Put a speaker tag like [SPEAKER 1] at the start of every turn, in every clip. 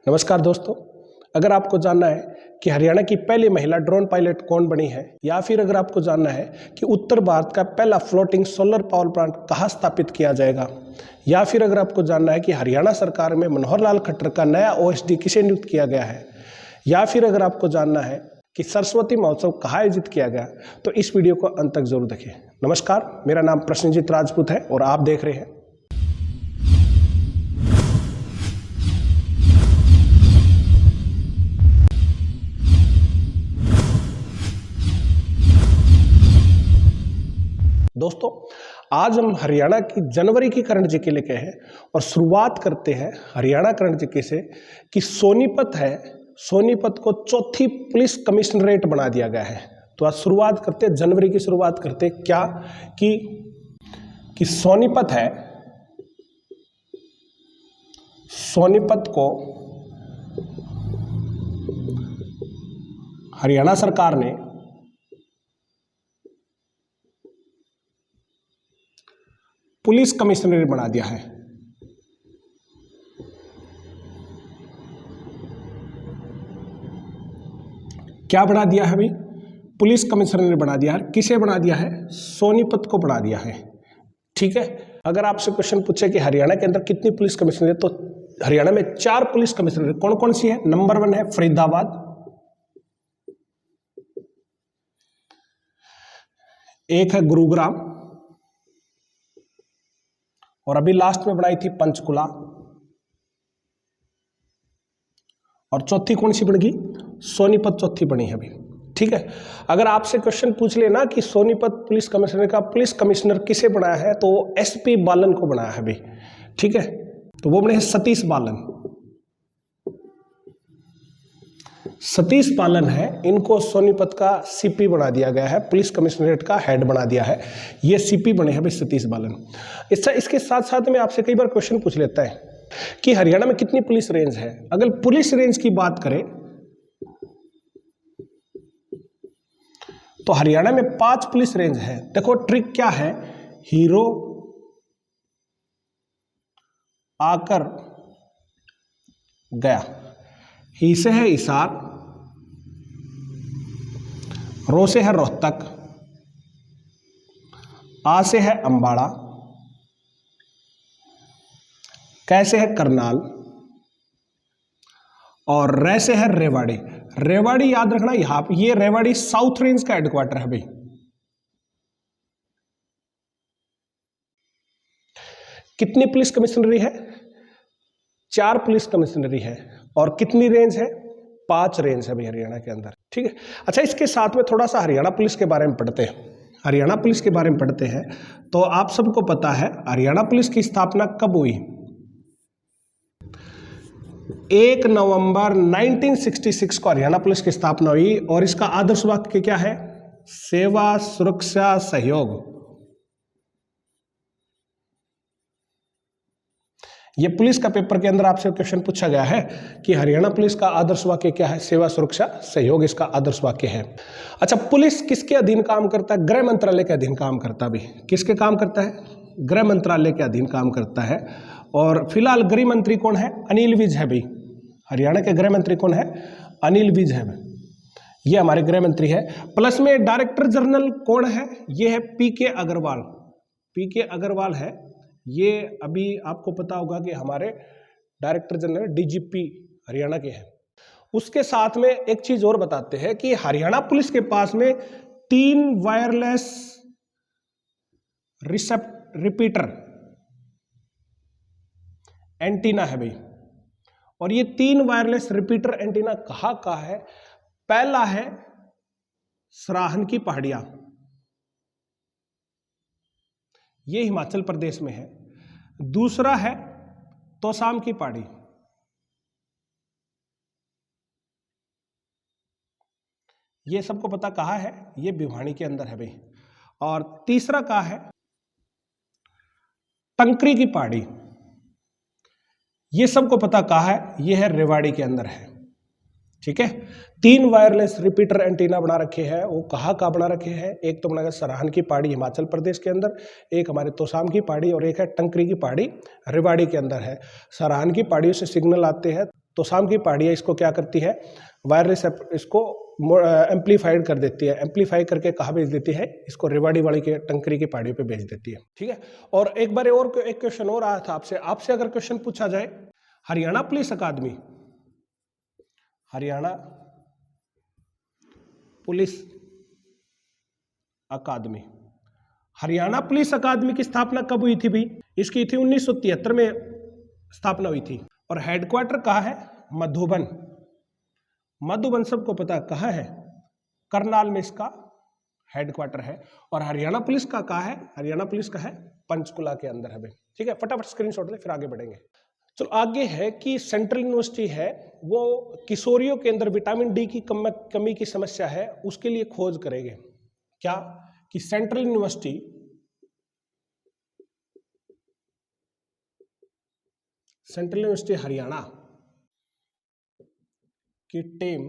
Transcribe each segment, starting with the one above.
[SPEAKER 1] नमस्कार दोस्तों, अगर आपको जानना है कि हरियाणा की पहली महिला ड्रोन पायलट कौन बनी है, या फिर अगर आपको जानना है कि उत्तर भारत का पहला फ्लोटिंग सोलर पावर प्लांट कहाँ स्थापित किया जाएगा, या फिर अगर आपको जानना है कि हरियाणा सरकार में मनोहर लाल खट्टर का नया ओएसडी किसे नियुक्त किया गया है, या फिर अगर आपको जानना है कि सरस्वती महोत्सव कहाँ आयोजित किया गया, तो इस वीडियो को अंत तक जरूर देखें। नमस्कार, मेरा नाम प्रसन्नजीत राजपूत है और आप देख रहे हैं दोस्तों। आज हम हरियाणा की जनवरी की करंट जीके लेके हैं और शुरुआत करते हैं हरियाणा करंट जीके से कि सोनीपत है, सोनीपत को चौथी पुलिस कमिश्नरेट बना दिया गया है। तो आज शुरुआत करते हैं, जनवरी की शुरुआत करते हैं क्या कि सोनीपत है, सोनीपत को हरियाणा सरकार ने पुलिस कमिश्नरेट बना दिया है। क्या बना दिया है भाई? पुलिस कमिश्नरेट बना दिया है। किसे बना दिया है? सोनीपत को बना दिया है। ठीक है। अगर आपसे क्वेश्चन पूछे कि हरियाणा के अंदर कितनी पुलिस कमिश्नरेट, तो हरियाणा में 4 पुलिस कमिश्नरेट कौन कौन सी है? नंबर 1 है फरीदाबाद, एक है गुरुग्राम, और अभी लास्ट में बनाई थी पंचकुला, और चौथी कौन सी बनेगी? सोनीपत चौथी बनी है अभी। ठीक है। अगर आपसे क्वेश्चन पूछ लेना कि सोनीपत पुलिस कमिश्नर का पुलिस कमिश्नर किसे बनाया है, तो एसपी बालन को बनाया है अभी। ठीक है। तो वो बने हैं सतीश बालन। सतीश बालन है, इनको सोनीपत का सीपी बना दिया गया है, पुलिस कमिश्नरेट का हेड बना दिया है। ये सीपी बने हैं भाई सतीश बालन। इसके साथ साथ में आपसे कई बार क्वेश्चन पूछ लेता है कि हरियाणा में कितनी पुलिस रेंज है। अगर पुलिस रेंज की बात करें तो हरियाणा में 5 पुलिस रेंज है। देखो ट्रिक क्या है, हीरो, आकर, गया, ही से है हिसार, रो से है रोहतक, आ से है अंबाड़ा, कैसे है करनाल, और रे से है रेवाड़ी। रेवाड़ी याद रखना, यहां पे ये रेवाड़ी साउथ रेंज का हेडक्वार्टर है भाई। कितनी पुलिस कमिश्नरी है? 4 पुलिस कमिश्नरी है। और कितनी रेंज है? 5 रेंज है भाई हरियाणा के अंदर। ठीक है। अच्छा, इसके साथ में थोड़ा सा हरियाणा पुलिस के बारे में पढ़ते हैं। हरियाणा पुलिस के बारे में पढ़ते हैं तो आप सबको पता है हरियाणा पुलिस की स्थापना कब हुई? 1 नवंबर 1966 को हरियाणा पुलिस की स्थापना हुई, और इसका आदर्श वाक्य क्या है? सेवा, सुरक्षा, सहयोग। ये पुलिस का पेपर के अंदर आपसे क्वेश्चन पूछा गया है कि हरियाणा पुलिस का आदर्श वाक्य क्या है? सेवा, सुरक्षा, सहयोग, इसका आदर्श वाक्य है। अच्छा, पुलिस किसके अधीन काम करता है? गृह मंत्रालय के अधीन काम करता है भी। किसके काम करता है? गृह मंत्रालय के अधीन काम करता है। और फिलहाल गृह मंत्री कौन है? अनिल विज है भाई। हरियाणा के गृह मंत्री कौन है? अनिल विज है। ये हमारे गृह मंत्री है। प्लस में डायरेक्टर जनरल कौन है? ये है पीके अग्रवाल। पीके अग्रवाल है, ये अभी आपको पता होगा कि हमारे डायरेक्टर जनरल डीजीपी हरियाणा के हैं। उसके साथ में एक चीज और बताते हैं कि हरियाणा पुलिस के पास में 3 वायरलेस रिपीटर एंटीना है भाई। और ये 3 वायरलेस रिपीटर एंटीना कहाँ का है? पहला है सराहन की पहाड़ियां, ये हिमाचल प्रदेश में है। दूसरा है तोसाम की पहाड़ी, ये सबको पता कहाँ है? ये भिवानी के अंदर है भाई। और तीसरा कहाँ है? टंकरी की पहाड़ी, ये सबको पता कहाँ है? ये है रेवाड़ी के अंदर है। ठीक है। 3 वायरलेस रिपीटर एंटीना बना रखे हैं। वो कहाँ बना रखे हैं? एक तो बना सराहन की पहाड़ी हिमाचल प्रदेश के अंदर, एक हमारे तोसाम की पहाड़ी, और एक है टंकरी की पहाड़ी रेवाड़ी के अंदर है। सराहन की पहाड़ियों से सिग्नल आते हैं तो शाम की पहाड़ियाँ इसको क्या करती है, वायरलेस इसको एम्पलीफाइड कर देती है, एम्पलीफाई करके कहाँ भेज देती है, इसको रेवाड़ी वाली के टंकरी की पहाड़ियों पे भेज देती है। ठीक है, और एक बार और एक क्वेश्चन और आया था आपसे अगर क्वेश्चन पूछा जाए, हरियाणा पुलिस अकादमी, हरियाणा पुलिस अकादमी, हरियाणा पुलिस अकादमी की स्थापना कब हुई थी भाई? इसकी थी 1973 में स्थापना हुई थी। और हेडक्वार्टर कहाँ है? मधुबन। मधुबन सबको पता कहाँ है, करनाल में इसका हेडक्वार्टर है। और हरियाणा पुलिस का कहाँ है? हरियाणा पुलिस का है पंचकुला के अंदर है भाई। ठीक है, फटाफट स्क्रीनशॉट ले, फिर आगे बढ़ेंगे। चलो आगे है कि सेंट्रल यूनिवर्सिटी है वो किशोरियों के अंदर विटामिन डी की कमी की समस्या है, उसके लिए खोज करेंगे। क्या कि सेंट्रल यूनिवर्सिटी हरियाणा की टीम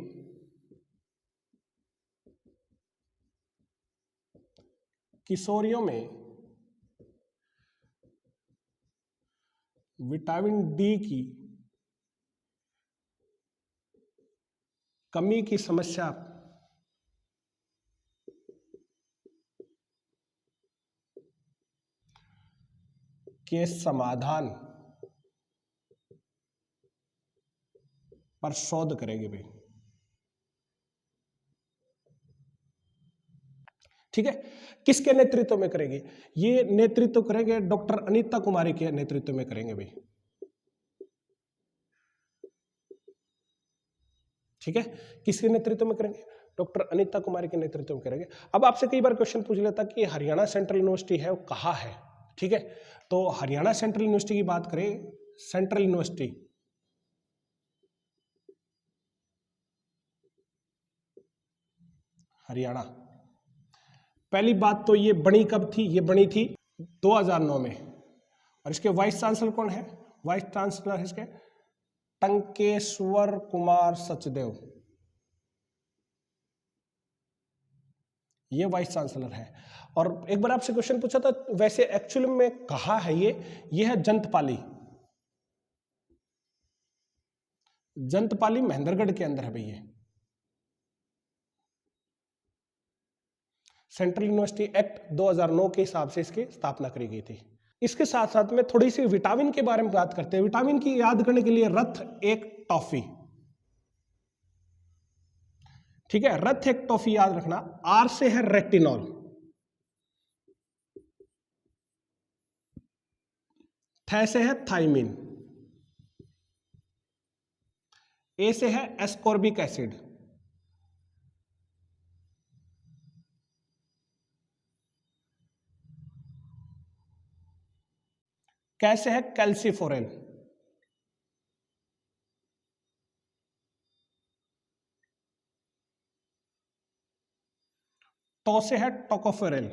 [SPEAKER 1] किशोरियों में विटामिन डी की कमी की समस्या के समाधान पर शोध करेंगे भाई। ठीक है, किसके नेतृत्व में करेंगे? ये नेतृत्व करेंगे डॉक्टर अनीता कुमारी के नेतृत्व में करेंगे भाई। ठीक है, किसके नेतृत्व में करेंगे? डॉक्टर अनीता कुमारी के नेतृत्व में करेंगे। अब आपसे कई बार क्वेश्चन पूछ लेता कि हरियाणा सेंट्रल यूनिवर्सिटी है वो कहाँ है। ठीक है, तो हरियाणा सेंट्रल यूनिवर्सिटी की बात करें, सेंट्रल यूनिवर्सिटी हरियाणा, पहली बात तो ये बनी कब थी? ये बनी थी 2009 में। और इसके वाइस चांसलर कौन है? वाइस चांसलर है इसके टंकेश्वर कुमार सचदेव, ये वाइस चांसलर है। और एक बार आपसे क्वेश्चन पूछा था वैसे एक्चुअल में कहाँ है ये है जंतपाली, जंतपाली महेंद्रगढ़ के अंदर है भैया। सेंट्रल यूनिवर्सिटी एक्ट 2009 के हिसाब से इसकी स्थापना करी गई थी। इसके साथ साथ में थोड़ी सी विटामिन के बारे में बात करते हैं। विटामिन की याद करने के लिए रथ एक टॉफी, ठीक है, रथ एक टॉफी याद रखना। आर से है रेटिनॉल, थ से है थाइमिन, ए से है एस्कॉर्बिक एसिड, कैसे है कैल्सीफोरेन, तो से है टोकोफेरेल,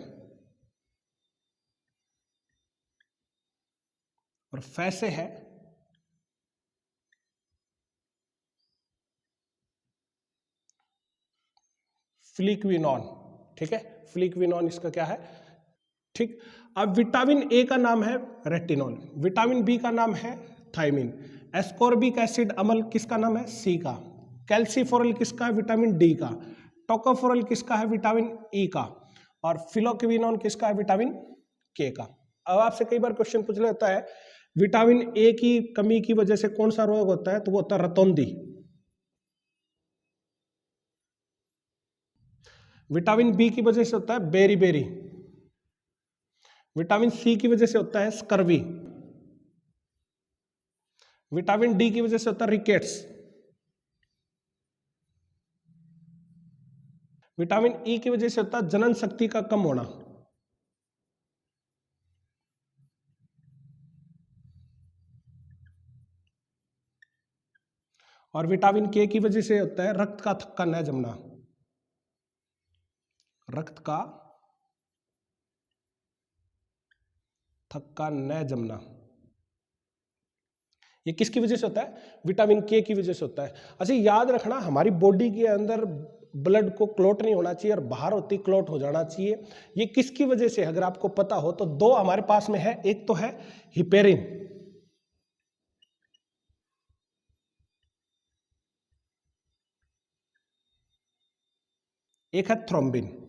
[SPEAKER 1] और फै से है फ्लिक्विनॉन। ठीक है, फ्लिक्विनॉन इसका क्या है? ठीक, अब विटामिन ए का नाम है रेटिनॉल, विटामिन बी का नाम है थाइमिन, एस्कॉर्बिक एसिड अम्ल किसका नाम है? सी का, कैल्सीफोरल किसका है? विटामिन डी का, टोकोफोरल किसका है? विटामिन ई का, और फिलोक्विनोन किसका है? विटामिन के का। अब आपसे कई बार क्वेश्चन पूछ लेता है विटामिन ए की कमी की वजह से कौन सा रोग होता है, तो वो होता है रतौंधी। विटामिन बी की वजह से होता है बेरी बेरी, विटामिन सी की वजह से होता है स्कर्वी, विटामिन डी की वजह से होता है रिकेट्स, विटामिन ई की वजह से होता है जनन शक्ति का कम होना, और विटामिन के की वजह से होता है रक्त का थक्का न जमना, रक्त का थक्का न जमना। ये किसकी वजह से होता है? विटामिन के की वजह से होता है। अच्छा याद रखना, हमारी बॉडी के अंदर ब्लड को क्लॉट नहीं होना चाहिए और बाहर होती क्लॉट हो जाना चाहिए। ये किसकी वजह से, अगर आपको पता हो तो दो हमारे पास में है, एक तो है हिपेरिन, एक है थ्रोम्बिन।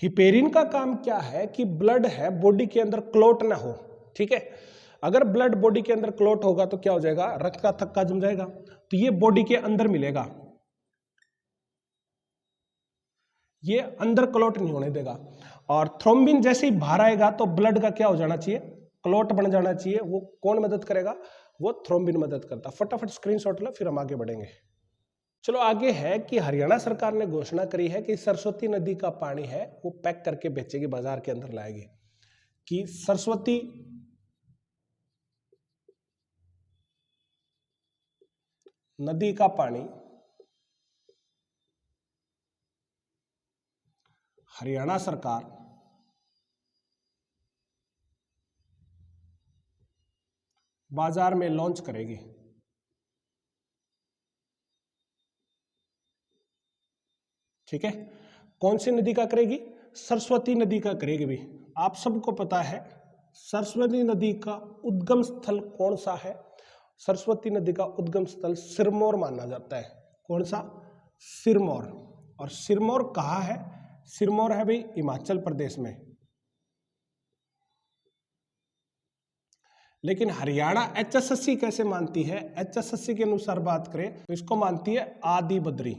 [SPEAKER 1] हिपेरिन का काम क्या है कि ब्लड है बॉडी के अंदर क्लॉट ना हो, ठीक है। अगर ब्लड बॉडी के अंदर क्लॉट होगा तो क्या हो जाएगा, रक्त का थक्का जम जाएगा, तो ये बॉडी के अंदर मिलेगा, ये अंदर क्लॉट नहीं होने देगा। और थ्रोम्बिन जैसे ही बाहर आएगा तो ब्लड का क्या हो जाना चाहिए, क्लॉट बन जाना चाहिए। वो कौन मदद करेगा, वो थ्रोम्बिन मदद करता। फटाफट स्क्रीनशॉट लो, फिर हम आगे बढ़ेंगे। चलो आगे है कि हरियाणा सरकार ने घोषणा करी है कि सरस्वती नदी का पानी है वो पैक करके बेचेगी, बाजार के अंदर लाएगी, कि सरस्वती नदी का पानी हरियाणा सरकार बाजार में लॉन्च करेगी। ठीक है, कौन सी नदी का करेगी, सरस्वती नदी का करेगी। भी आप सबको पता है सरस्वती नदी का उद्गम स्थल कौन सा है, सरस्वती नदी का उद्गम स्थल सिरमौर माना जाता है। कौन सा, सिरमौर। और सिरमौर कहाँ है, सिरमौर है भाई हिमाचल प्रदेश में। लेकिन हरियाणा HSSC कैसे मानती है, HSSC के अनुसार बात करें तो इसको मानती है आदि बद्री।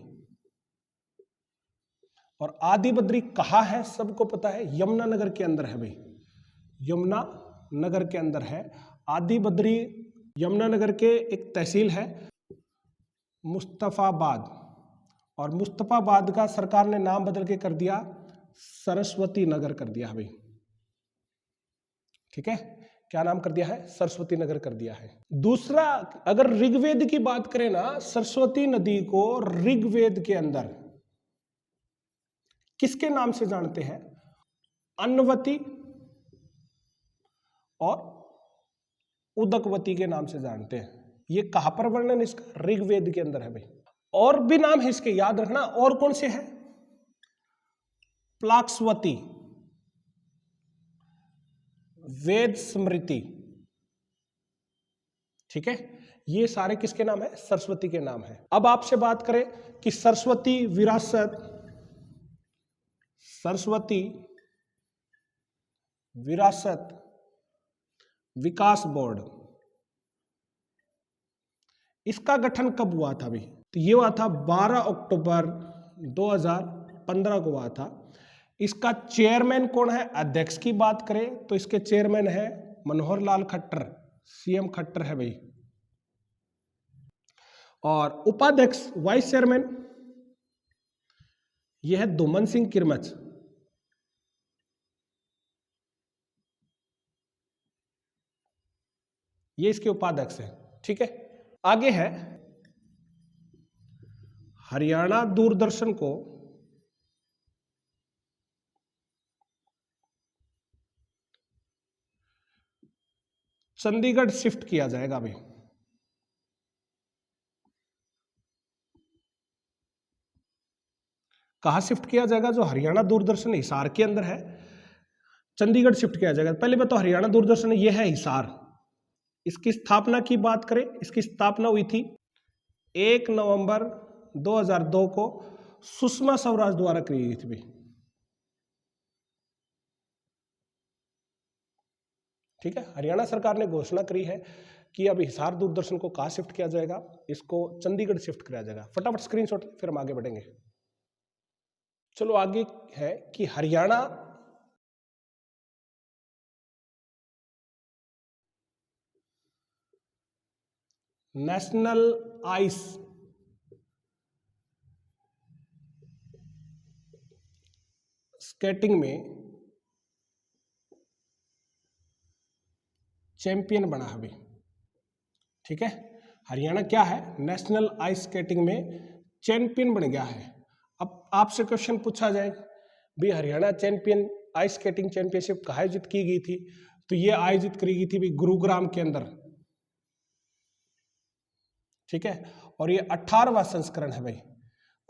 [SPEAKER 1] और आदि बद्री कहाँ है, सबको पता है, यमुनानगर के अंदर है भाई, यमुनानगर के अंदर है आदि बद्री। यमुनानगर के एक तहसील है मुस्तफाबाद, और मुस्तफाबाद का सरकार ने नाम बदल के कर दिया सरस्वती नगर कर दिया भाई। ठीक है, क्या नाम कर दिया है, सरस्वती नगर कर दिया है। दूसरा, अगर ऋग्वेद की बात करें ना, सरस्वती नदी को ऋग्वेद के अंदर किसके नाम से जानते हैं, अन्नवती और उदकवती के नाम से जानते हैं। ये कहां पर वर्णन इसका, ऋग्वेद के अंदर है भाई। और भी नाम है इसके, याद रखना। और कौन से हैं, प्लाक्सवती, वेद स्मृति। ठीक है, ये सारे किसके नाम है, सरस्वती के नाम है। अब आपसे बात करें कि सरस्वती विरासत, सरस्वती विरासत विकास बोर्ड, इसका गठन कब हुआ था भाई, तो ये हुआ था 12 अक्टूबर 2015 को हुआ था। इसका चेयरमैन कौन है, अध्यक्ष की बात करें तो इसके चेयरमैन है मनोहर लाल खट्टर, CM खट्टर है भाई। और उपाध्यक्ष वाइस चेयरमैन यह है धूमन सिंह किरमच। ये इसके उपाध्यक्ष है। ठीक है, आगे है हरियाणा दूरदर्शन को चंडीगढ़ शिफ्ट किया जाएगा अभी। कहां शिफ्ट किया जाएगा, जो हरियाणा दूरदर्शन हिसार के अंदर है, चंडीगढ़ शिफ्ट किया जाएगा। पहले बताओ, हरियाणा दूरदर्शन ये है हिसार। इसकी स्थापना की बात करें, इसकी स्थापना हुई थी 1 नवंबर 2002 को सुषमा स्वराज द्वारा की गई थी। ठीक है, हरियाणा सरकार ने घोषणा करी है कि अब हिसार दूरदर्शन को कहां शिफ्ट किया जाएगा, इसको चंडीगढ़ शिफ्ट किया जाएगा। फटाफट स्क्रीनशॉट, फिर हम आगे बढ़ेंगे। चलो आगे है कि हरियाणा नेशनल आइस स्केटिंग में चैंपियन बना है अभी। ठीक है, हरियाणा क्या है, नेशनल आइस स्केटिंग में चैंपियन बन गया है। अब आपसे क्वेश्चन पूछा जाए, भी Haryana champion ice skating championship कहाँ आयोजित की गई थी, तो ये आयोजित करी गई थी भी गुरुग्राम के अंदर। ठीक है, और ये 18वां संस्करण है भाई।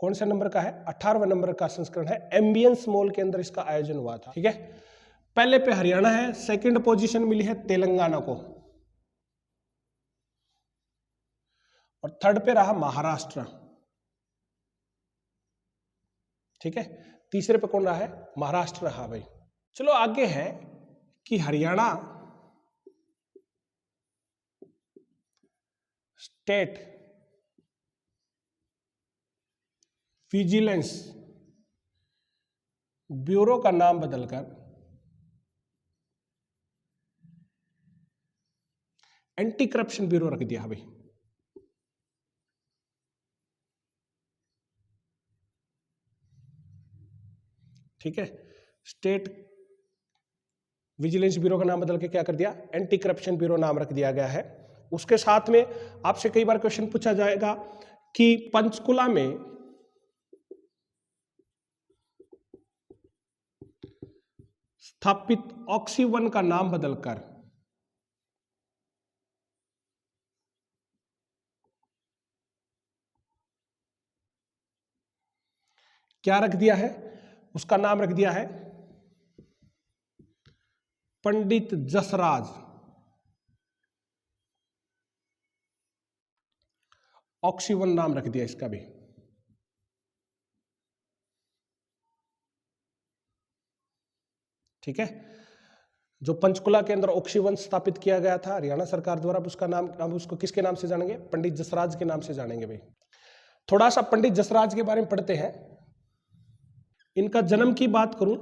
[SPEAKER 1] कौन से नंबर का है, 18वां नंबर का संस्करण है। एम्बियंस मॉल के अंदर इसका आयोजन हुआ था। ठीक है, पहले पे हरियाणा है, सेकंड पोजीशन मिली है तेलंगाना को। थर्ड पे रहा महाराष्ट्र, ठीक है। तीसरे पे कौन रहा है? महाराष्ट्र रहा भाई। चलो आगे है कि हरियाणा स्टेट विजिलेंस ब्यूरो का नाम बदलकर एंटी करप्शन ब्यूरो रख दिया भाई। ठीक है, स्टेट विजिलेंस ब्यूरो का नाम बदल के क्या कर दिया? एंटी करप्शन ब्यूरो नाम रख दिया गया है। उसके साथ में आपसे कई बार क्वेश्चन पूछा जाएगा कि पंचकुला में स्थापित ऑक्सी-1 का नाम बदलकर क्या रख दिया है? उसका नाम रख दिया है पंडित जसराज ऑक्सी-1 नाम रख दिया इसका भी। ठीक है, जो पंचकुला के अंदर ऑक्सी-1 स्थापित किया गया था हरियाणा सरकार द्वारा, उसका नाम, अब उसको किसके नाम से जानेंगे? पंडित जसराज के नाम से जानेंगे भाई। थोड़ा सा पंडित जसराज के बारे में पढ़ते हैं। इनका जन्म की बात करूं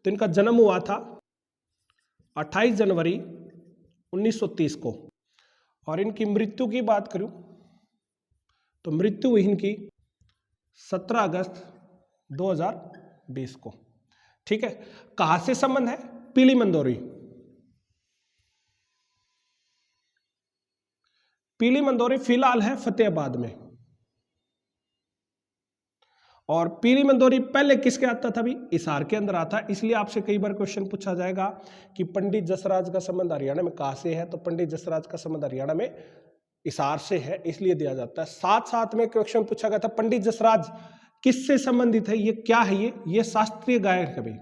[SPEAKER 1] तो इनका जन्म हुआ था 28 जनवरी 1930 को, और इनकी मृत्यु की बात करूं तो मृत्यु हुई इनकी 17 अगस्त 2020 को। ठीक है, कहां से संबंध है? पीली मंदोरी। पीली मंदोरी फिलहाल है फतेहाबाद में, और पीली मंदोरी पहले किसके आता था? भी हिसार के अंदर आता। इसलिए आपसे कई बार क्वेश्चन पूछा जाएगा कि पंडित जसराज का संबंध हरियाणा में कहां से है, तो पंडित जसराज का संबंध हरियाणा में हिसार से है, इसलिए दिया जाता है। साथ साथ में क्वेश्चन पूछा गया था पंडित जसराज किससे संबंधित है? ये क्या है? ये शास्त्रीय गायक है भाई।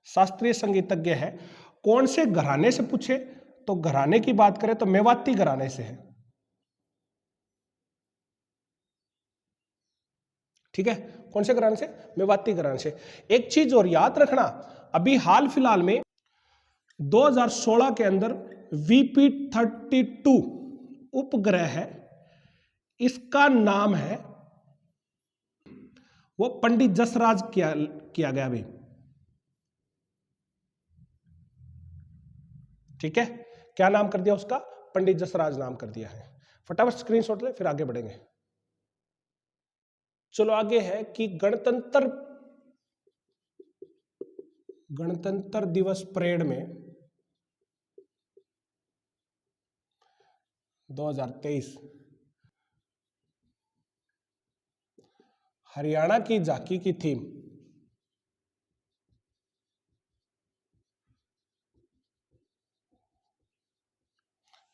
[SPEAKER 1] शास्त्रीय संगीतज्ञ है। कौन से घराने से पूछे तो घराने की बात करें तो मेवाती घराने से है। ठीक है, कौन से घराने से? मेवाती घराने से। एक चीज और याद रखना, अभी हाल फिलहाल में 2016 के अंदर VP-32 उपग्रह है, इसका नाम है, वो पंडित जसराज किया गया भाई। ठीक है, क्या नाम कर दिया उसका? पंडित जसराज नाम कर दिया है। फटाफट स्क्रीनशॉट ले, फिर आगे बढ़ेंगे। चलो आगे है कि गणतंत्र दिवस परेड में 2023 हरियाणा की झांकी की थीम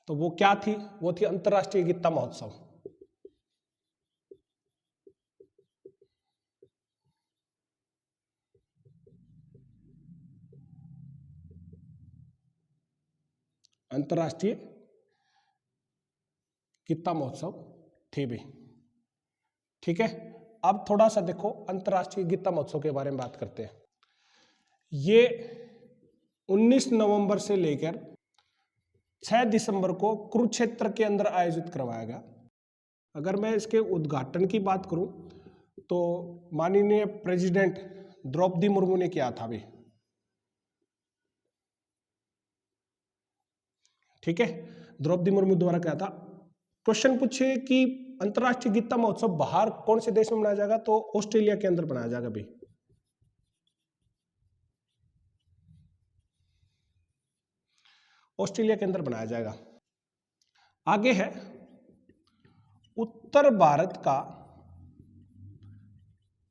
[SPEAKER 1] तो वो क्या थी? वो थी अंतरराष्ट्रीय गीता महोत्सव। अंतरराष्ट्रीय गीता महोत्सव थी भी। ठीक है, अब थोड़ा सा देखो अंतरराष्ट्रीय गीता महोत्सव के बारे में बात करते हैं। ये 19 नवंबर से लेकर 6 दिसंबर को कुरुक्षेत्र के अंदर आयोजित करवाया गया। अगर मैं इसके उद्घाटन की बात करूं तो माननीय प्रेसिडेंट द्रौपदी मुर्मू ने किया था भी। ठीक है, द्रौपदी मुर्मू द्वारा क्या था। क्वेश्चन पूछे कि अंतरराष्ट्रीय गीता महोत्सव बाहर कौन से देश में मनाया जाएगा, तो ऑस्ट्रेलिया के अंदर मनाया जाएगा भी। ऑस्ट्रेलिया के अंदर बनाया जाएगा। आगे है उत्तर भारत का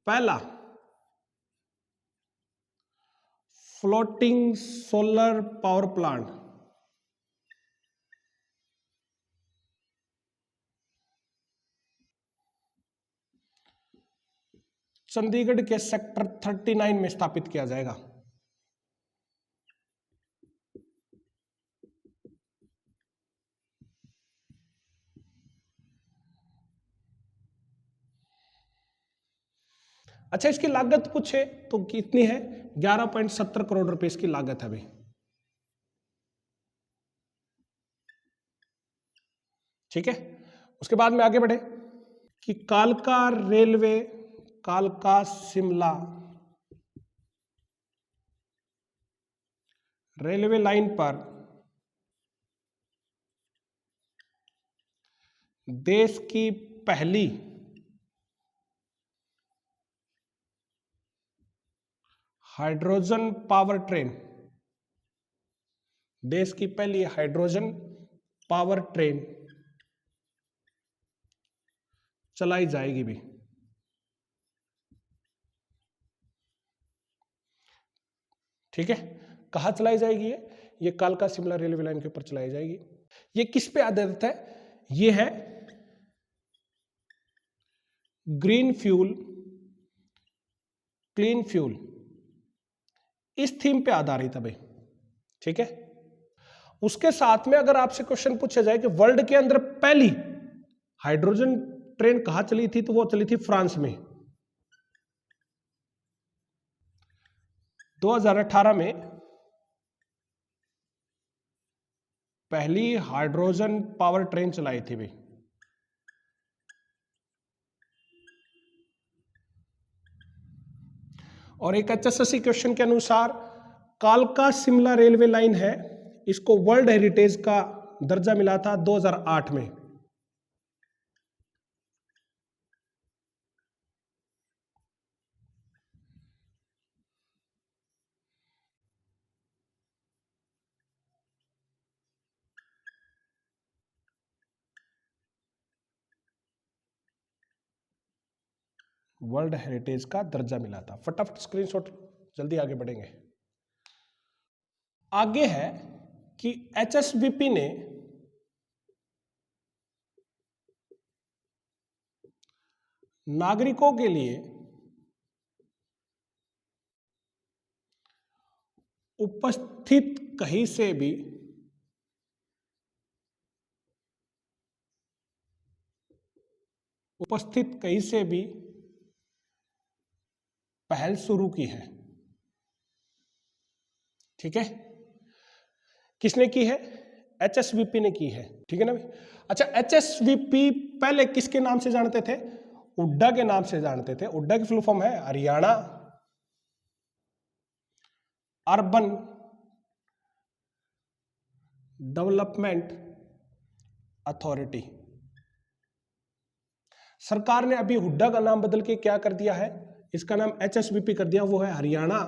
[SPEAKER 1] पहला floating solar power plant Chandigarh के सेक्टर 39 में स्थापित किया जाएगा। अच्छा, इसकी लागत पूछे तो कितनी है? 11.70 करोड़ रुपए इसकी लागत है भाई। ठीक है, उसके बाद में आगे बढ़े कि कालका रेलवे, कालका शिमला रेलवे लाइन पर देश की पहली हाइड्रोजन पावर ट्रेन, देश की पहली हाइड्रोजन पावर ट्रेन चलाई जाएगी भी। ठीक है, कहाँ चलाई जाएगी? ये कालका शिमला रेलवे लाइन के ऊपर चलाई जाएगी। ये किस पे आधारित है? ये है ग्रीन फ्यूल क्लीन फ्यूल, इस थीम पे आधारित है भाई। ठीक है, उसके साथ में अगर आपसे क्वेश्चन पूछा जाए कि वर्ल्ड के अंदर पहली हाइड्रोजन ट्रेन कहां चली थी, तो वो चली थी फ्रांस में। 2018 में पहली हाइड्रोजन पावर ट्रेन चलाई थी भाई। और एक HSSC क्वेश्चन के अनुसार कालका शिमला रेलवे लाइन है, इसको वर्ल्ड हेरिटेज का दर्जा मिला था 2008 में। वर्ल्ड हेरिटेज का दर्जा मिला था। फटाफट स्क्रीनशॉट, जल्दी आगे बढ़ेंगे। आगे है कि HSBP ने नागरिकों के लिए उपस्थित कहीं से भी पहल शुरू की है। ठीक है, किसने की है? HSBP ने की है। ठीक है ना भाई। अच्छा, HSBP पहले किसके नाम से जानते थे? हुड्डा के नाम से जानते थे। हुड्डा की फुल फॉर्म है हरियाणा अर्बन डेवलपमेंट अथॉरिटी। सरकार ने अभी हुड्डा का नाम बदल के क्या कर दिया है? इसका नाम HSBP कर दिया। वो है हरियाणा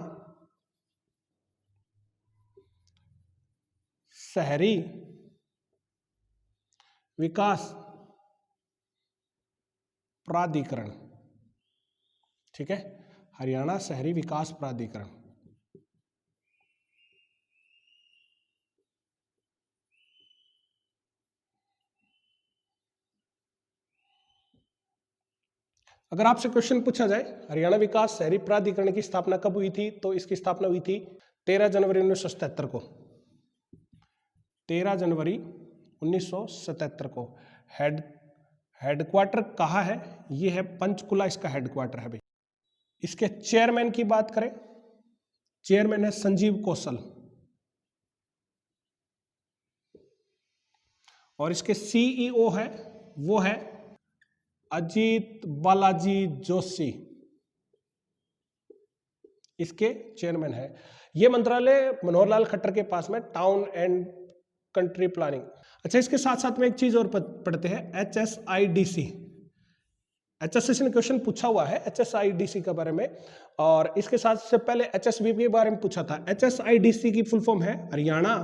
[SPEAKER 1] शहरी विकास प्राधिकरण। ठीक है, हरियाणा शहरी विकास प्राधिकरण। अगर आपसे क्वेश्चन पूछा जाए हरियाणा विकास शहरी प्राधिकरण की स्थापना कब हुई थी, तो इसकी स्थापना हुई थी 13 जनवरी 1977 को। 13 जनवरी 1977 को। हेडक्वार्टर कहाँ है? ये है पंचकुला, इसका हेडक्वार्टर है भाई। इसके चेयरमैन की बात करें, चेयरमैन है संजीव कौशल, और इसके CEO है, वो है अजीत बालाजी जोशी, इसके चेयरमैन है। ये मंत्रालय मनोहर लाल खट्टर के पास में, टाउन एंड कंट्री प्लानिंग। अच्छा, इसके साथ साथ में एक चीज और पढ़ते हैं, HSIDC। HSSC ने क्वेश्चन पूछा हुआ है HSIDC के बारे में, और इसके साथ से पहले HSBP के बारे में पूछा था। HSIDC की फुल फॉर्म है Haryana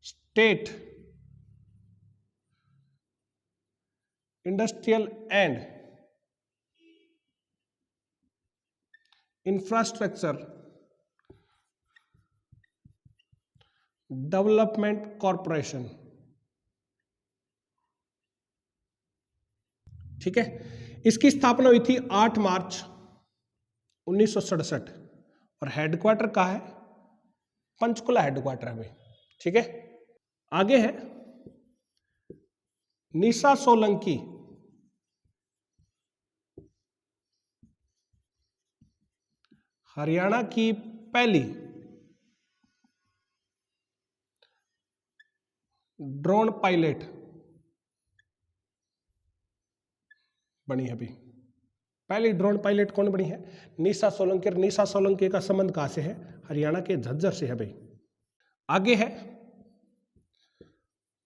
[SPEAKER 1] state industrial and infrastructure development corporation. ठीक है, इसकी स्थापना हुई थी 8 मार्च 1967, और हेडक्वार्टर कहाँ है? पंचकुला हेडक्वार्टर है भाई। ठीक है, आगे है निशा सोलंकी हरियाणा की पहली ड्रोन पायलट बनी है अभी। पहली ड्रोन पायलट कौन बनी है? निशा सोलंकी। निशा सोलंकी का संबंध कहां से है? हरियाणा के झज्जर से है भाई। आगे है,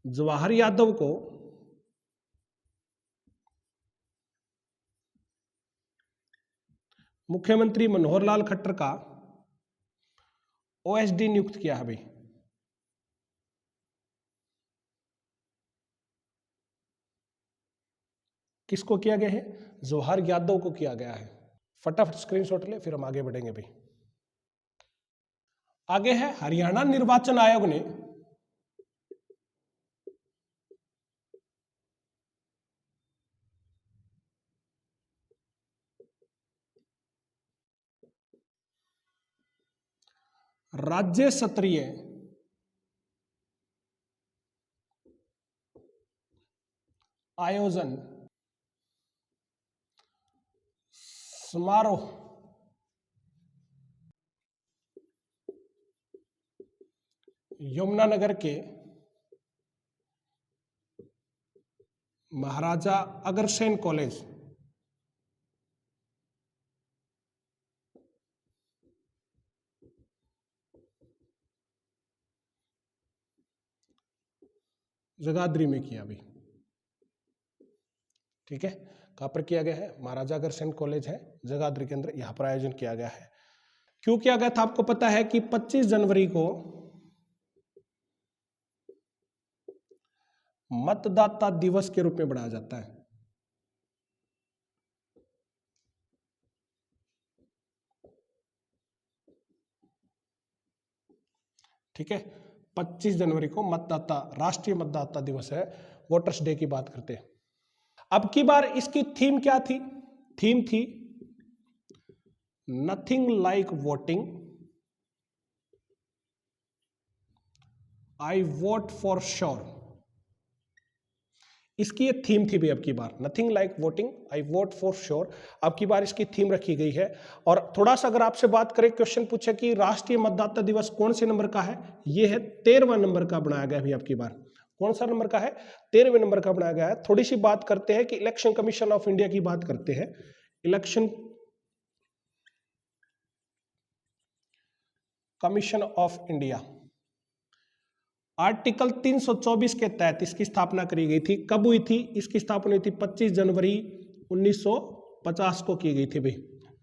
[SPEAKER 1] जवाहर यादव को मुख्यमंत्री मनोहर लाल खट्टर का ओएसडी नियुक्त किया है भाई। किसको किया गया है? जवाहर यादव को किया गया है। फटाफट स्क्रीनशॉट ले, फिर हम आगे बढ़ेंगे भाई। आगे है, हरियाणा निर्वाचन आयोग ने राज्य स्तरीय आयोजन समारोह यमुनानगर के महाराजा अग्रसेन कॉलेज जगाधरी में किया अभी। ठीक है, कहां पर किया गया है? महाराजा अग्रसेन कॉलेज है जगाधरी के अंदर, यहां पर आयोजन किया गया है। क्यों किया गया था? आपको पता है कि 25 जनवरी को मतदाता दिवस के रूप में मनाया जाता है। ठीक है, 25 जनवरी को मतदाता, राष्ट्रीय मतदाता दिवस है, वोटर्स डे की बात करते हैं। अब की बार इसकी थीम क्या थी? थीम थी nothing like voting, I vote for sure. इसकी ये थीम थी भी अब की बार, nothing like voting, I vote for sure. अब की बार इसकी थीम रखी गई है। और थोड़ा सा अगर आपसे बात करें, क्वेश्चन पूछे कि राष्ट्रीय मतदाता दिवस कौन से नंबर का है? ये है 13वां नंबर का बनाया गया भी अब की बार। कौन सा नंबर का है? 13वें नंबर का बनाया गया है। थोड़ी सी बात करते हैं कि इलेक्शन कमीशन ऑफ इंडिया की बात करते हैं। Election commission of India article 324 के तहत इसकी स्थापना करी गई थी। कब हुई थी? इसकी स्थापना हुई थी 25 जनवरी 1950 को की गई थी भाई।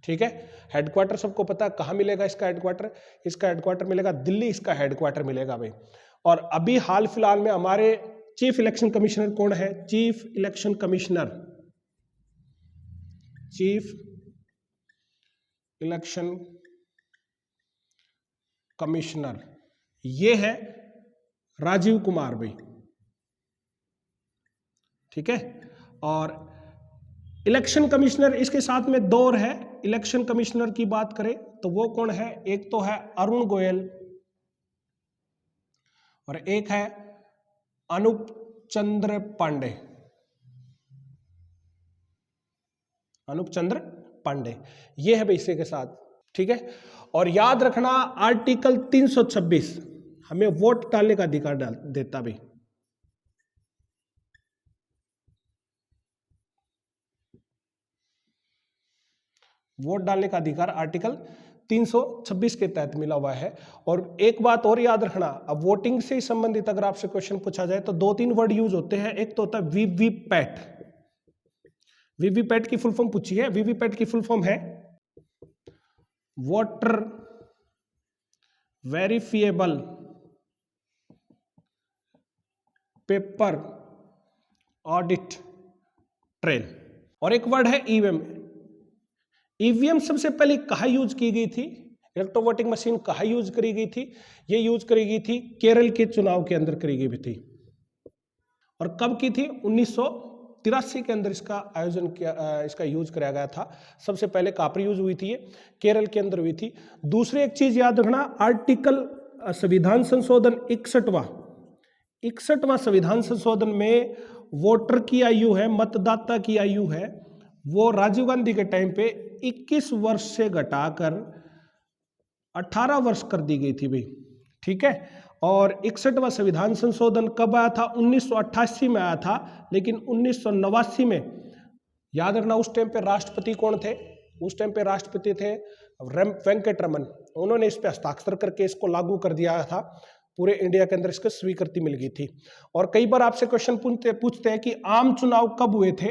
[SPEAKER 1] ठीक है, हेडक्वार्टर सबको पता है कहां मिलेगा इसका हेडक्वार्टर? इसका हेडक्वार्टर मिलेगा दिल्ली, इसका हेडक्वार्टर मिलेगा भाई। और अभी हाल फिलहाल में हमारे चीफ इलेक्शन कमिश्नर कौन है? Chief election commissioner, chief election commissioner ये है राजीव कुमार भाई। ठीक है, और इलेक्शन कमिश्नर इसके साथ में दो और है। इलेक्शन कमिश्नर की बात करें तो वो कौन है? एक तो है अरुण गोयल और एक है अनूप चंद्र पांडे। अनूप चंद्र पांडे ये है भाई इसी के साथ। ठीक है, और याद रखना आर्टिकल 326 हमें वोट डालने का अधिकार देता भाई। वोट डालने का अधिकार आर्टिकल 326 के तहत मिला हुआ है। और एक बात और याद रखना, अब वोटिंग से संबंधित अगर आपसे क्वेश्चन पूछा जाए तो 2-3 वर्ड यूज होते हैं। एक तो होता है वीवीपैट। वीवीपैट की फुल फॉर्म पूछी है। वीवीपैट की फुल फॉर्म है voter verifiable paper audit trail. और एक वर्ड है ईवीएम। ईवीएम सबसे पहले कहाँ यूज की गई थी? इलेक्ट्रो वोटिंग मशीन कहाँ यूज करी गई थी? ये यूज करी गई थी केरल के चुनाव के अंदर करी गई थी। और कब की थी? 1983 के अंदर इसका आयोजन किया, इसका यूज कराया गया था। सबसे पहले कहाँ पर यूज हुई थी? ये केरल के अंदर हुई थी। दूसरी एक चीज याद रखना, आर्टिकल संविधान संशोधन 61वां संविधान संशोधन में वोटर की आयु है, मतदाता की आयु है, वो राजीव गांधी के टाइम पे 21 वर्ष से घटाकर 18 वर्ष कर दी गई थी भाई, ठीक है। और 61वां संविधान संशोधन कब आया था? 1988 में आया था, लेकिन 1989 में, याद रखना उस टाइम पे राष्ट्रपति कौन थे? उस टाइम पे राष्ट्रपति थे वेंकट रमन। उन्होंने इस पे हस्ताक्षर करके इसको लागू कर दिया था, पूरे इंडिया के अंदर इसको स्वीकृति मिल गई थी। और कई बार आपसे क्वेश्चन पूछते हैं कि आम चुनाव कब हुए थे?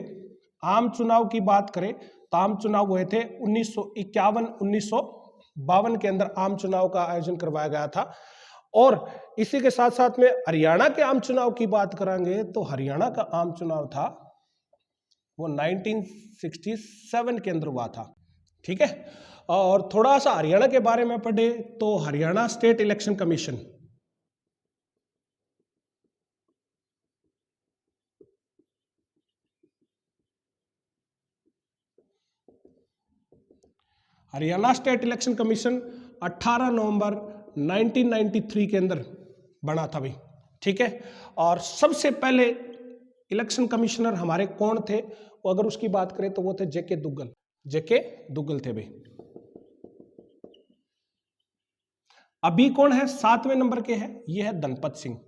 [SPEAKER 1] आम चुनाव की बात करें तो आम चुनाव हुए थे 1951 1952 के अंदर आम चुनाव का आयोजन करवाया गया था। और इसी के साथ साथ में हरियाणा के आम चुनाव की बात करेंगे तो हरियाणा का आम चुनाव था वो 1967 के अंदर हुआ था, ठीक है। और थोड़ा सा हरियाणा के बारे में पढ़े तो Haryana state election commission, Haryana state election commission 18 नवंबर 1993 के अंदर बना था भाई, ठीक है। और सबसे पहले इलेक्शन कमिश्नर हमारे कौन थे? वो अगर उसकी बात करें तो वो थे जेके दुग्गल, जेके दुग्गल थे भाई। अभी कौन है 7वें नंबर के है? ये है धनपत सिंह।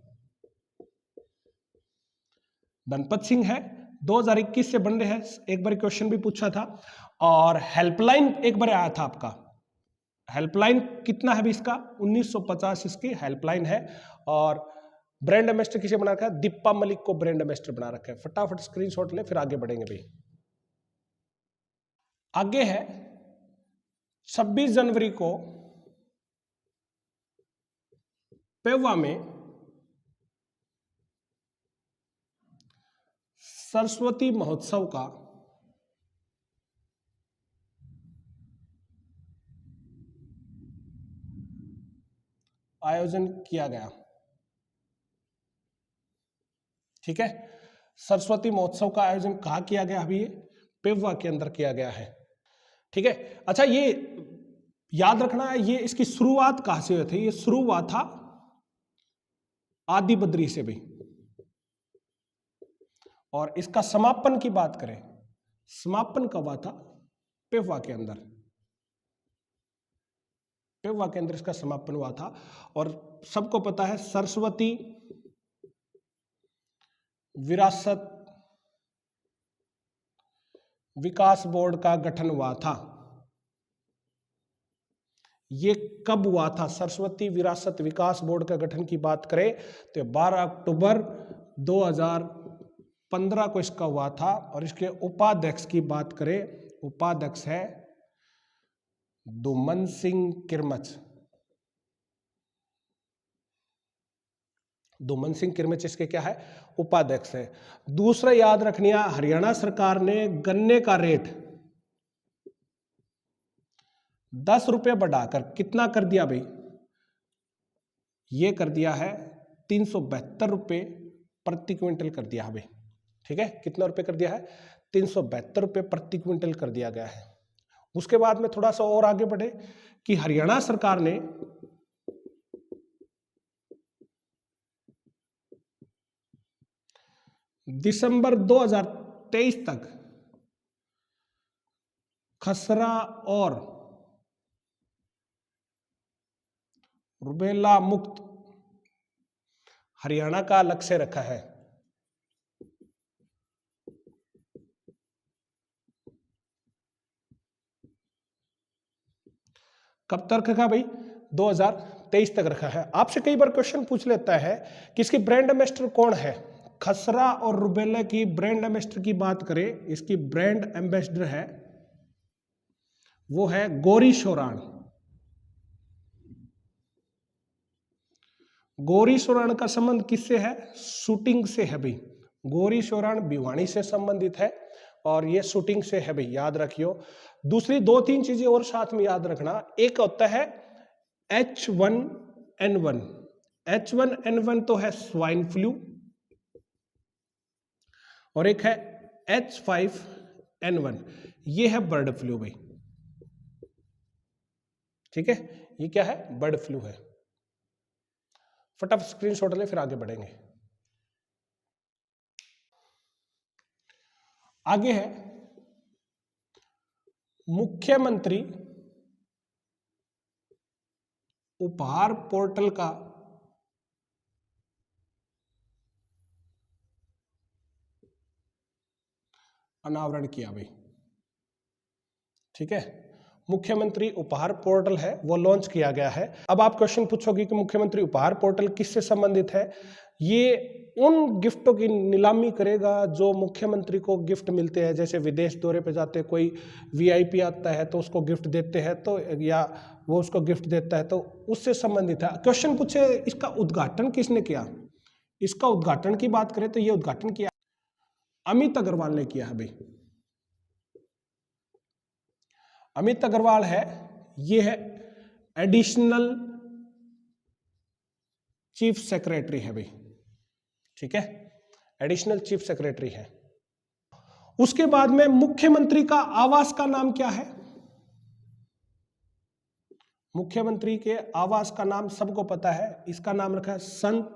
[SPEAKER 1] धनपत सिंह है, 2021 से बन रहे हैं, एक बार क्वेश्चन भी पूछा था। और हेल्पलाइन एक बार आया था आपका, हेल्पलाइन कितना है भी इसका? 1950 इसकी हेल्पलाइन है। और ब्रांड एम्बेसडर किसे बना रखा है? दीपा मलिक को ब्रांड एम्बेसडर बना रखा है। फटाफट स्क्रीनशॉट ले, फिर आगे बढ़ेंगे भाई। आगे है 26 जनवरी को पेवा में सरस्वती महोत्सव का आयोजन किया गया, ठीक है। सरस्वती महोत्सव का आयोजन कहाँ किया गया? अभी ये पेवा के अंदर किया गया है, ठीक है। अच्छा, ये याद रखना है, ये इसकी शुरुआत कहां से हुई थी? ये शुरू हुआ था आदि बद्री से भी। और इसका समापन की बात करें, समापन कब हुआ था? पेवा के अंदर, पेवा के अंदर इसका समापन हुआ था। और सबको पता है सरस्वती विरासत विकास बोर्ड का गठन हुआ था। ये कब हुआ था? सरस्वती विरासत विकास बोर्ड का गठन की बात करें तो 12 अक्टूबर 2015 को इसका हुआ था। और इसके उपाध्यक्ष की बात करें, उपाध्यक्ष है दुमन सिंह किरमच। दुमन सिंह किरमच इसके क्या है? उपाध्यक्ष है। दूसरा याद रखनी है, हरियाणा सरकार ने गन्ने का रेट 10 रुपये बढ़ाकर कितना कर दिया भाई? ये कर दिया है 372 रुपये प्रति क्विंटल कर दिया है भाई, ठीक है। कितना रुपए कर दिया है? 372 रुपये प्रति क्विंटल कर दिया गया है। उसके बाद में थोड़ा सा और आगे बढ़े कि हरियाणा सरकार ने दिसंबर 2023 तक खसरा और रुबेला मुक्त हरियाणा का लक्ष्य रखा है। कब तक रखा भाई? 2023 तक रखा है। आपसे कई बार क्वेश्चन पूछ लेता है कि इसकी ब्रांड एम्बेसडर कौन है? खसरा और रुबेला की ब्रांड एम्बेसडर की बात करें, इसकी ब्रांड एम्बेसडर है वो है गौरी शोराण। गौरी शोराण का संबंध किससे है? शूटिंग से है भाई। गौरी शोराण भिवानी से संबंधित है और ये शूटिंग से है भाई, याद रखियो। दूसरी 2-3 चीजें और साथ में याद रखना। एक होता है H1N1। H1N1 तो है स्वाइन फ्लू, और एक है H5N1, ये है बर्ड फ्लू भाई, ठीक है। ये क्या है? बर्ड फ्लू है। फटाफट स्क्रीनशॉट ले, फिर आगे बढ़ेंगे। आगे है मुख्यमंत्री उपहार पोर्टल का अनावरण किया भाई। ठीक है, मुख्यमंत्री उपहार पोर्टल है वो लॉन्च किया गया है। अब आप क्वेश्चन पूछोगे कि मुख्यमंत्री उपहार पोर्टल किससे संबंधित है? ये उन गिफ्टों की नीलामी करेगा जो मुख्यमंत्री को गिफ्ट मिलते हैं, जैसे विदेश दौरे पे जाते हैं, कोई वीआईपी आता है तो उसको गिफ्ट देते हैं, तो या वो उसको गिफ्ट देता है, तो उससे संबंधित है। क्वेश्चन पूछे इसका उद्घाटन किसने किया? इसका उद्घाटन की बात करें तो ये उद्घाटन किया अमित अग्रवाल ने किया है भाई। अमित अग्रवाल है, ये है एडिशनल चीफ सेक्रेटरी है भाई। ठीक है, एडिशनल चीफ सेक्रेटरी है। उसके बाद में मुख्यमंत्री का आवास का नाम क्या है? मुख्यमंत्री के आवास का नाम सबको पता है, इसका नाम रखा है संत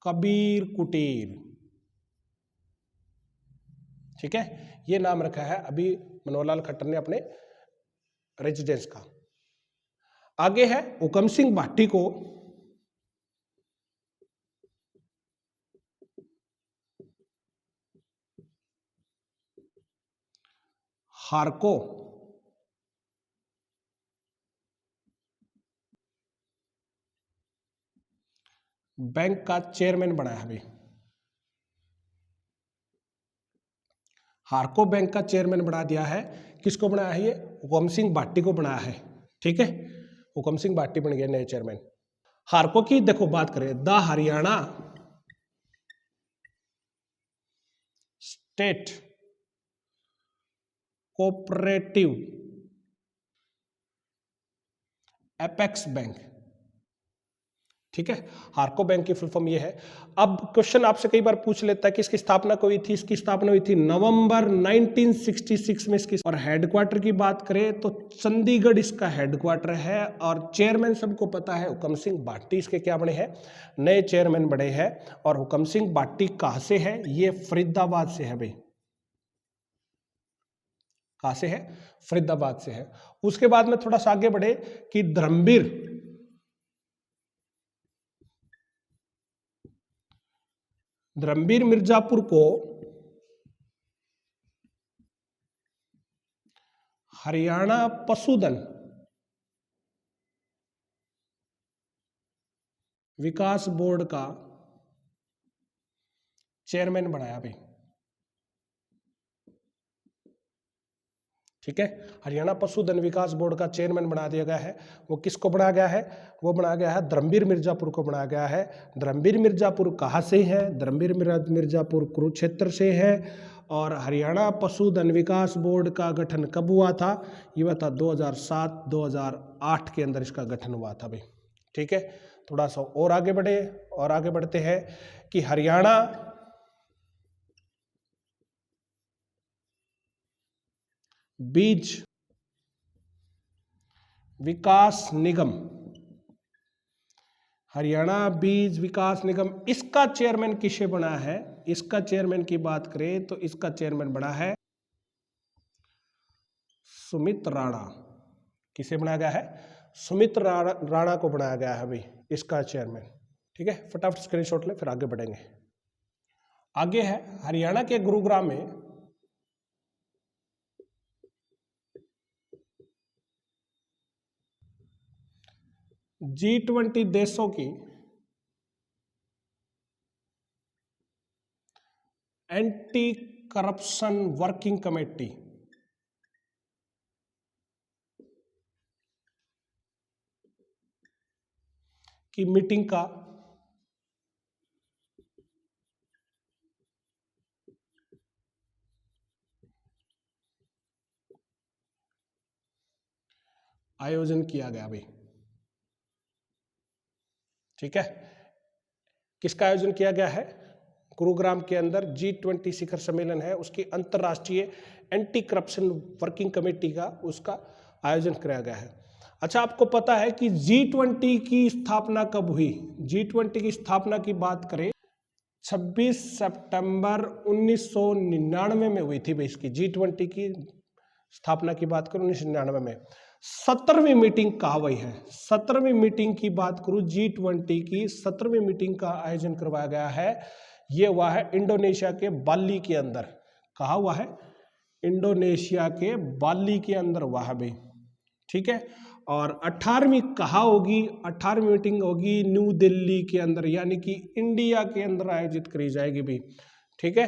[SPEAKER 1] कबीर कुटीर। ठीक है, ये नाम रखा है अभी मनोहर लाल खट्टर ने अपने रेजिडेंस का। आगे है हुकम सिंह भाटी को हार्को बैंक का चेयरमैन बनाया भाई। हार्को बैंक का चेयरमैन बना दिया है। किसको बनाया है? ये हुकम सिंह भाटी को बनाया है। ठीक है, हुकम सिंह भाटी बन गए नए चेयरमैन। हार्को की देखो बात करें, the Haryana state cooperative apex bank. ठीक है, हार्को बैंक की फुल फॉर्म ये है। अब क्वेश्चन आपसे कई बार पूछ लेता है कि इसकी स्थापना कब हुई थी? इसकी स्थापना हुई थी नवंबर 1966 में इसकी। और हेडक्वार्टर की बात करें तो चंडीगढ़ इसका हेडक्वार्टर है। और चेयरमैन सबको पता है हुकम सिंह भाटी इसके क्या बने हैं? नए चेयरमैन बने हैं। और हुकम सिंह भाटी कहां से है? ये फरीदाबाद से है भाई। कहां से है? फरीदाबाद से है। उसके बाद में थोड़ा सा आगे बढ़े कि धर्मवीर मिर्जापुर को हरियाणा पशुधन विकास बोर्ड का चेयरमैन बनाया भाई। ठीक है, हरियाणा पशुधन विकास बोर्ड का चेयरमैन बना दिया गया है। वो किसको बनाया गया है? वो बनाया गया है धर्मवीर मिर्जापुर को बनाया गया है। धर्मवीर मिर्जापुर कहाँ से है? धर्मवीर मिर्जापुर कुरुक्षेत्र से है। और हरियाणा पशुधन विकास बोर्ड का गठन कब हुआ था? ये हुआ था 2007-2008 के अंदर इसका गठन हुआ था भाई। ठीक है, थोड़ा सा और आगे बढ़े, और आगे बढ़ते हैं कि हरियाणा बीज विकास निगम, हरियाणा बीज विकास निगम, इसका चेयरमैन किसे बना है? इसका चेयरमैन की बात करें तो इसका चेयरमैन बना है सुमित राणा। किसे बनाया गया है? सुमित राणा को बनाया गया है भाई इसका चेयरमैन। ठीक है, फटाफट स्क्रीनशॉट ले, फिर आगे बढ़ेंगे। आगे है हरियाणा के गुरुग्राम में G20 देशों की एंटी करप्शन वर्किंग कमेटी की मीटिंग का आयोजन किया गया भाई। ठीक है, किसका आयोजन किया गया है? गुरुग्राम के अंदर G20 शिखर सम्मेलन है, उसकी अंतरराष्ट्रीय एंटी करप्शन वर्किंग कमेटी का उसका आयोजन कराया गया है। अच्छा, आपको पता है कि G20 की स्थापना कब हुई? G20 की स्थापना की बात करें 26 सितंबर 1999 में हुई थी भाई। इसकी G20 की स्थापना की बात करें 1999 में। 17वीं मीटिंग कहाँ हुई है? 17वीं मीटिंग की बात करूं, G20 की 17वीं मीटिंग का आयोजन करवाया गया है। ये हुआ है इंडोनेशिया के बाली के अंदर। कहाँ हुआ है? इंडोनेशिया के बाली के अंदर हुआ है भाई, ठीक है। और 18वीं कहाँ होगी? 18वीं मीटिंग होगी न्यू दिल्ली के अंदर, यानी कि इंडिया के अंदर आयोजित करी जाएगी भी, ठीक है।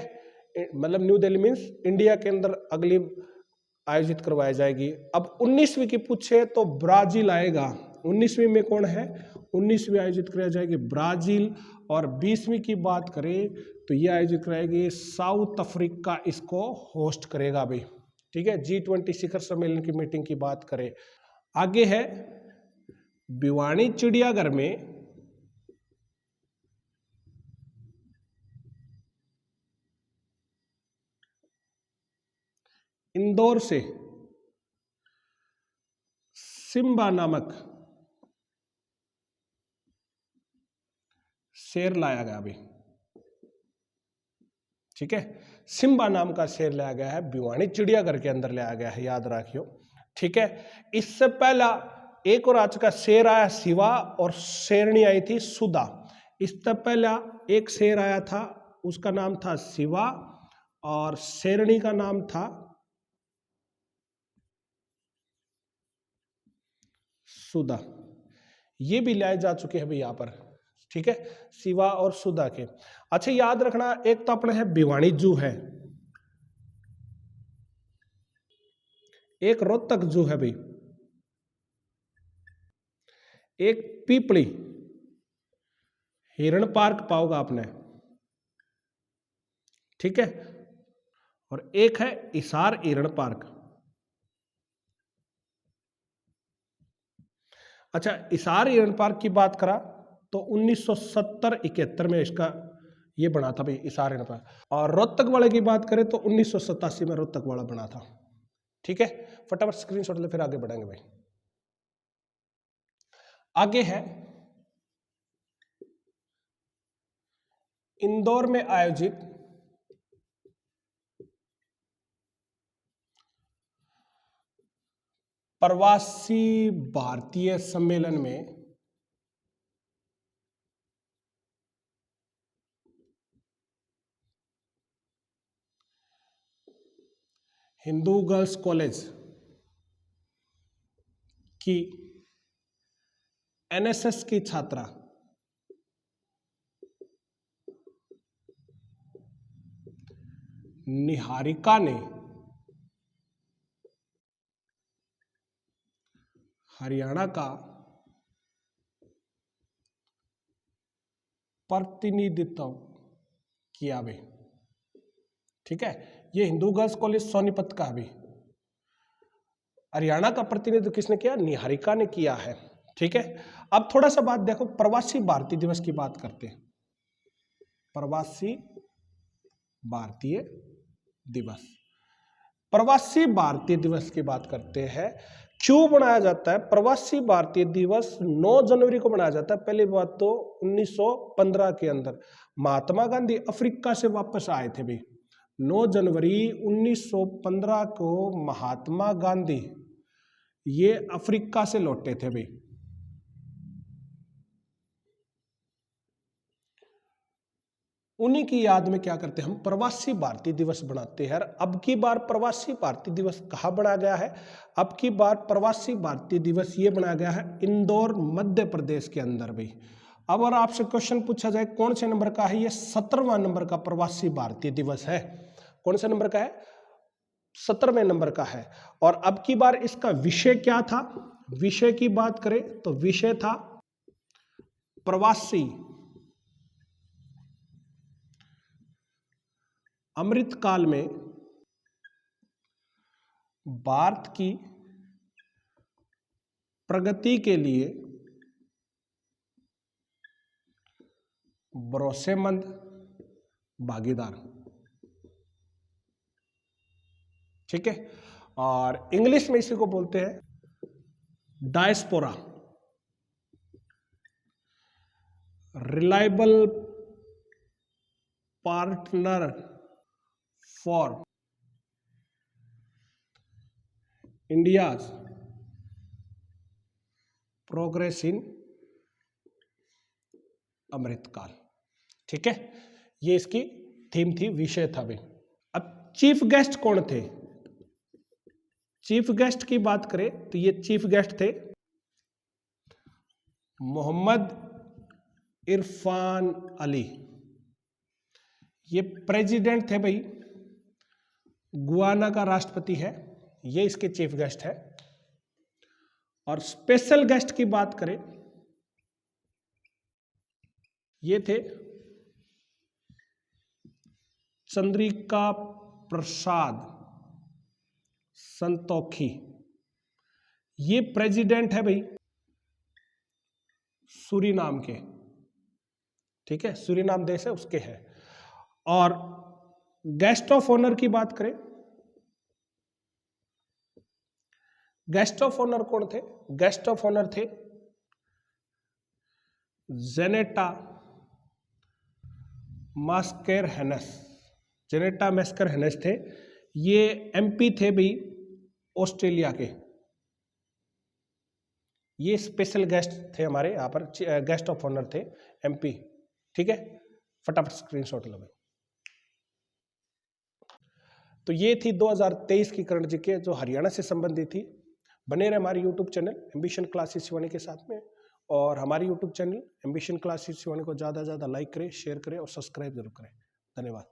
[SPEAKER 1] मतलब न्यू दिल्ली मीन्स इंडिया के अंदर अगली आयोजित करवाई जाएगी। अब 19वीं की पूछे तो ब्राजील आएगा। 19वीं में कौन है? 19वीं आयोजित कराई जाएगी ब्राजील। और 20वीं की बात करें तो ये आयोजित कराएगी साउथ अफ्रीका, इसको होस्ट करेगा भाई, ठीक है। G20 शिखर सम्मेलन की मीटिंग की बात करें। आगे है भिवानी चिड़ियाघर में इंदौर से सिम्बा नामक शेर लाया गया अभी, ठीक है। सिम्बा नाम का शेर लाया गया है, भिवानी चिड़ियाघर के अंदर लाया गया है, याद रखियो, ठीक है। इससे पहला एक और आज का शेर आया शिवा और शेरनी आई थी सुधा। इससे पहला एक शेर आया था, उसका नाम था शिवा और शेरनी का नाम था सुधा। ये भी लाए जा चुके हैं भाई यहाँ पर, ठीक है, शिवा और सुधा के। अच्छा याद रखना, एक तो अपने है भिवानी जू है, एक रोहतक जू है भाई, एक पीपली हिरण पार्क पाओगे आपने, ठीक है, और एक है इसार हिरण पार्क। अच्छा इसार हिरण पार्क की बात करा तो 1970-71 में इसका ये बना था भाई इसार हिरण पार्क। और रोहतक वाले की बात करें तो 1987 में रोहतक वाला बना था, ठीक है। फटाफट स्क्रीनशॉट ले, फिर आगे बढ़ेंगे भाई। आगे है इंदौर में आयोजित प्रवासी भारतीय सम्मेलन में हिंदू गर्ल्स कॉलेज की एनएसएस की छात्रा निहारिका ने हरियाणा का प्रतिनिधित्व किया भाई, ठीक है। ये हिंदू गर्ल्स कॉलेज सोनीपत का भी, हरियाणा का प्रतिनिधित्व किसने किया? निहारिका ने किया है, ठीक है। अब थोड़ा सा बात देखो, प्रवासी भारतीय दिवस की बात करते हैं। प्रवासी भारतीय दिवस, प्रवासी भारतीय दिवस की बात करते हैं। क्यों बनाया जाता है प्रवासी भारतीय दिवस? 9 जनवरी को बनाया जाता है। पहली बात तो 1915 के अंदर महात्मा गांधी अफ्रीका से वापस आए थे भाई। 9 जनवरी 1915 को महात्मा गांधी ये अफ्रीका से लौटे थे भाई। उन्हीं की याद में क्या करते हैं हम? प्रवासी भारतीय दिवस बनाते हैं। अब की बार प्रवासी भारतीय दिवस कहाँ बनाया गया है? अब की बार प्रवासी भारतीय दिवस ये बनाया गया है इंदौर मध्य प्रदेश के अंदर भी। अब अगर आपसे क्वेश्चन पूछा जाए कौन से नंबर का है? ये 17वां नंबर का प्रवासी भारतीय दिवस है। कौन से नंबर का है? 17वें नंबर का है। और अब की बार इसका विषय क्या था? विषय की बात करें तो विषय था प्रवासी अमृतकाल में भारत की प्रगति के लिए भरोसेमंद भागीदार, ठीक है। और इंग्लिश में इसी को बोलते हैं diaspora, reliable partner for India's progress in Amritkaal. ठीक है, ये इसकी थीम थी, विषय था भाई। अब चीफ गेस्ट कौन थे? चीफ गेस्ट की बात करें तो ये चीफ गेस्ट थे मोहम्मद इरफान अली। ये प्रेसिडेंट थे भाई, गुयाना का राष्ट्रपति है, ये इसके चीफ गेस्ट है। और स्पेशल गेस्ट की बात करें, ये थे चंद्रिका प्रसाद संतोखी। ये प्रेसिडेंट है भाई सूरीनाम के। ठीक है, सूरीनाम देश है उसके है। और गेस्ट ऑफ ऑनर की बात करें, गेस्ट ऑफ ऑनर कौन थे? गेस्ट ऑफ ऑनर थे जेनेटा मास्कर हेनस। जेनेटा मास्कर हेनस थे, ये एमपी थे भी ऑस्ट्रेलिया के। ये स्पेशल गेस्ट थे हमारे यहाँ पर, गेस्ट ऑफ ऑनर थे एमपी। ठीक है, फटाफट स्क्रीनशॉट लो भाई। तो ये थी 2023 की करंट जीके जो हरियाणा से संबंधित थी। बने रहे हमारे YouTube channel ambition classes Shivani के साथ में, और हमारी YouTube channel ambition classes Shivani को ज़्यादा से ज़्यादा लाइक करें, शेयर करें और सब्सक्राइब जरूर करें। धन्यवाद।